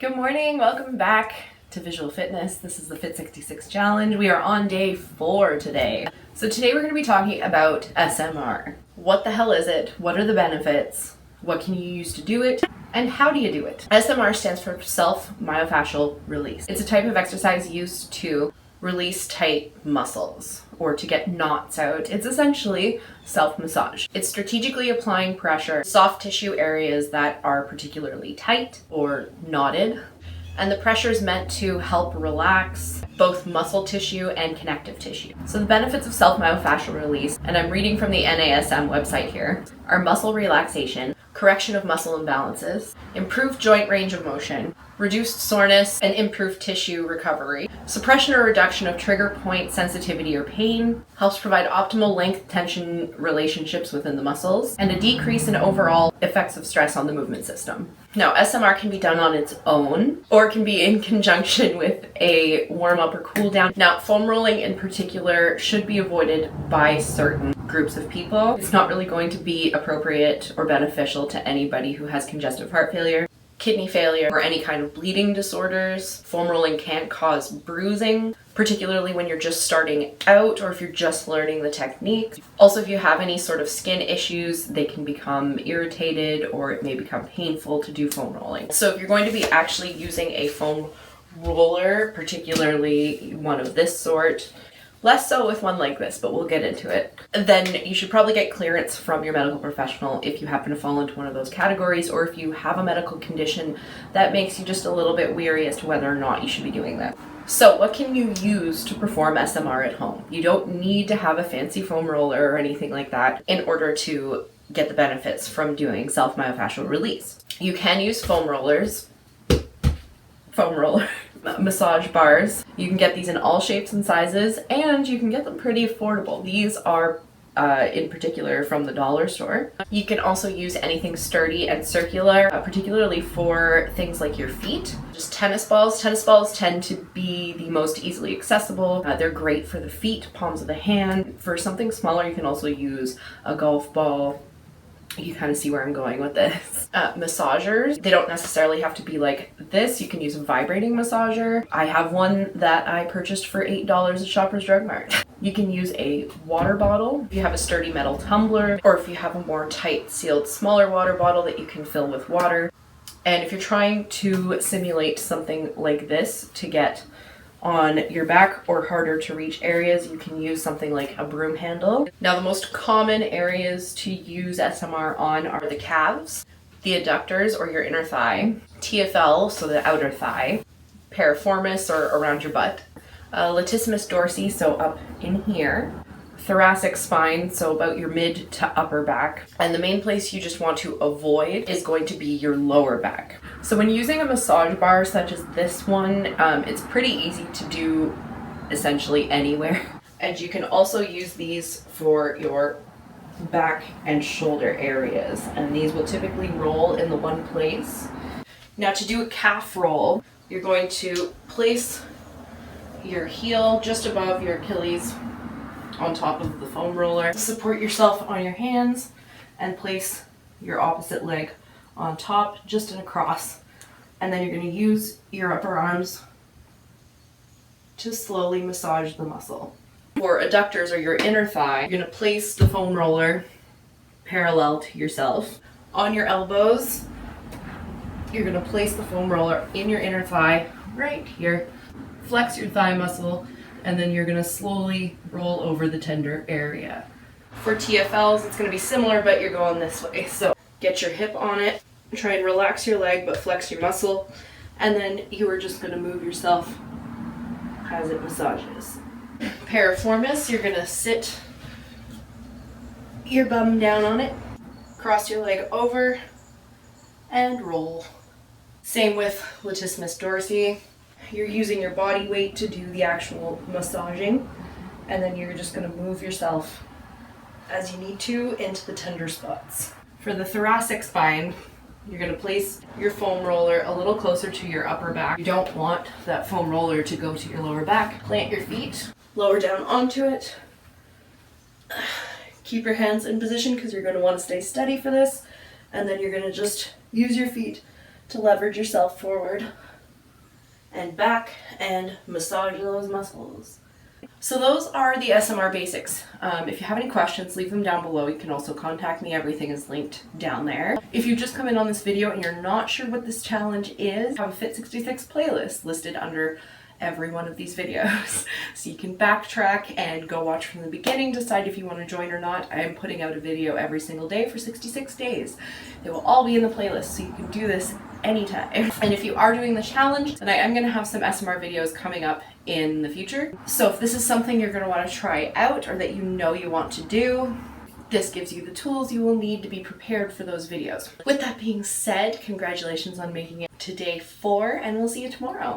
Good morning, welcome back to Visual Fitness. This is the Fit 66 Challenge. We are on day 4 today. So today we're going to be talking about SMR. What the hell is it? What are the benefits? What can you use to do it? And how do you do it? SMR stands for self-myofascial release. It's a type of exercise used to release tight muscles or to get knots out. It's essentially self-massage. It's strategically applying pressure to soft tissue areas that are particularly tight or knotted. And the pressure is meant to help relax both muscle tissue and connective tissue. So the benefits of self-myofascial release, and I'm reading from the NASM website here, are muscle relaxation, correction of muscle imbalances, improved joint range of motion, reduced soreness and improved tissue recovery, suppression or reduction of trigger point sensitivity or pain, helps provide optimal length-tension relationships within the muscles, and a decrease in overall effects of stress on the movement system. Now, SMR can be done on its own, or it can be in conjunction with a warm-up or cool-down. Now, foam rolling in particular should be avoided by certain groups of people. It's not really going to be appropriate or beneficial to anybody who has congestive heart failure, kidney failure, or any kind of bleeding disorders. Foam rolling can cause bruising, particularly when you're just starting out or if you're just learning the technique. Also, if you have any sort of skin issues, they can become irritated or it may become painful to do foam rolling. So if you're going to be actually using a foam roller, particularly one of this sort, less so with one like this, but we'll get into it, then you should probably get clearance from your medical professional if you happen to fall into one of those categories, or if you have a medical condition that makes you just a little bit weary as to whether or not you should be doing that. So what can you use to perform SMR at home? You don't need to have a fancy foam roller or anything like that in order to get the benefits from doing self-myofascial release. You can use massage bars. You can get these in all shapes and sizes, and you can get them pretty affordable. These are in particular from the dollar store. You can also use anything sturdy and circular, particularly for things like your feet. Just tennis balls. Tennis balls tend to be the most easily accessible. They're great for the feet, palms of the hand. For something smaller, you can also use a golf ball. You kind of see where I'm going with this. Massagers, they don't necessarily have to be like this. You can use a vibrating massager. I have one that I purchased for $8 at Shoppers Drug Mart. You can use a water bottle. If you have a sturdy metal tumbler, or if you have a more tight sealed smaller water bottle that you can fill with water. And if you're trying to simulate something like this to get on your back or harder to reach areas, you can use something like a broom handle. Now, the most common areas to use SMR on are the calves, the adductors or your inner thigh, TFL, so the outer thigh, Piriformis or around your butt, Latissimus Dorsi, so up in here, thoracic spine, so about your mid to upper back. And the main place you just want to avoid is going to be your lower back. So when using a massage bar such as this one, it's pretty easy to do essentially anywhere. And you can also use these for your back and shoulder areas. And these will typically roll in the one place. Now, to do a calf roll, you're going to place your heel just above your Achilles on top of the foam roller. Support yourself on your hands and place your opposite leg on top, just and across. And then you're going to use your upper arms to slowly massage the muscle. For adductors or your inner thigh, you're going to place the foam roller parallel to yourself. On your elbows, you're going to place the foam roller in your inner thigh right here. Flex your thigh muscle, and then you're going to slowly roll over the tender area. For TFLs, it's going to be similar, but you're going this way. So get your hip on it, try and relax your leg, but flex your muscle, and then you are just going to move yourself as it massages. Piriformis, you're going to sit your bum down on it, cross your leg over, and roll. Same with Latissimus Dorsi. You're using your body weight to do the actual massaging, and then you're just going to move yourself as you need to into the tender spots. For the thoracic spine, you're going to place your foam roller a little closer to your upper back. You don't want that foam roller to go to your lower back. Plant your feet, lower down onto it. Keep your hands in position because you're going to want to stay steady for this, and then you're going to just use your feet to leverage yourself forward and back and massage those muscles. So those are the SMR basics. If you have any questions, leave them down below. You can also contact me. Everything is linked down there. If you just come in on this video and you're not sure what this challenge is, I have a Fit 66 playlist listed under every one of these videos. So you can backtrack and go watch from the beginning, decide if you want to join or not. I am putting out a video every single day for 66 days. They will all be in the playlist, so you can do this anytime. And if you are doing the challenge, then I am going to have some SMR videos coming up in the future. So if this is something you're going to want to try out or that you know you want to do, this gives you the tools you will need to be prepared for those videos. With that being said, congratulations on making it to day 4, and we'll see you tomorrow.